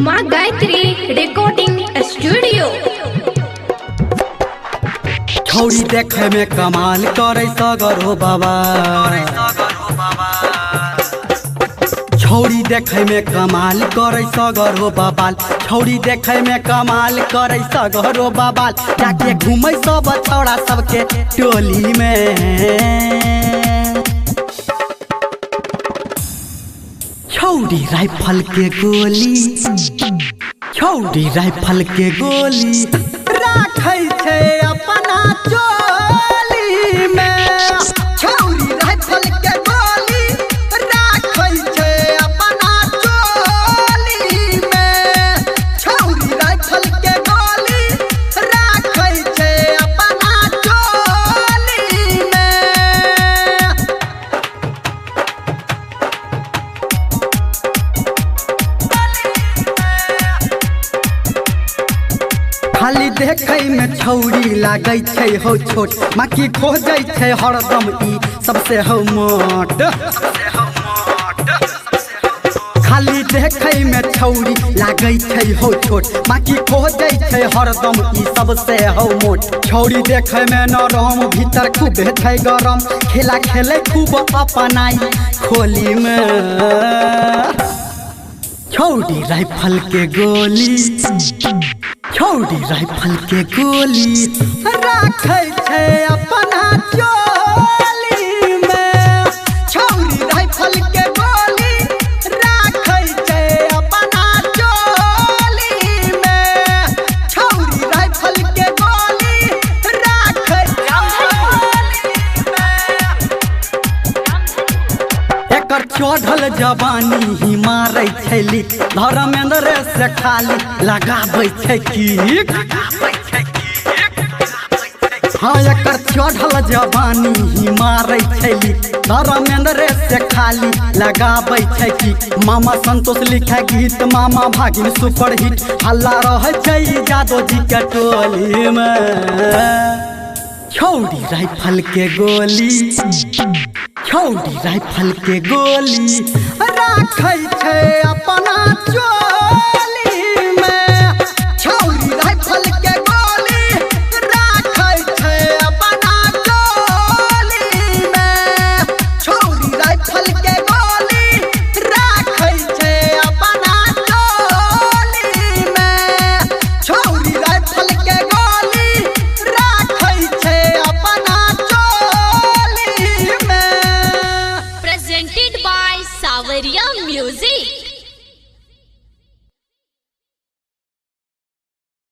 माँ Gayatri recording studio. छौरी देखे में कमाल करे सगर हो बाबा, छौरी देखे में कमाल करे सगर हो बाबाल, छौरी देखे में कमाल करे सगर हो बाबाल। जाके घूमे सब छौड़ा सबके टोली में। छौरी राइफल के गोली, छौरी राइफल के गोली राखै छै अपना चोली में। छौरी राइफल के गोली राखै छै अपना चोली में। छौरी राइफल के गोली राखै छै अपना चोली में। खाली देखे में छौरी लागै छै हो छोट, माकी खोजै छै हरदम ई सबसे हो मोट। खाली देखे में छौरी लागै छै हो छोट, माकी खोजै छै हरदम ई सबसे हो मोट। छौरी देखे में नरम भीतर खूब छै गरम, खेला खेले खूब अपनाई खोली में। छौरी राइफल के गोली, छौरी राइफल के गोली राखै छै अपना चोली में। छौरी राइफल के गोली राखै छै अपना चोली में। छौरी राइफल के गोली राखै चोली में। एकर चढ़ल जवानी ही मारै छै लिक, धर्मेंद्र से खाली लगाबै छै किक। हाँ एकर चढ़ल जवानी ही मारै छै लिक, धर्मेंद्र से खाली लगाबै छै किक। मामा संतोष लिखे गीत, मामा भागिन सुपर हिट, हल्ला रहै छै जादव जी के टोली में। छौरी राइफल के गोली, छौरी राइफल के गोली राखै छै अपना चोली में। छौरी राइफल के गोली राखै छै अपना चोली में। छौरी राइफल के गोली राखै छै अपना चोली में। छौरी राइफल के गोली राखै छै अपना चोली में। Presented by Savaria Music।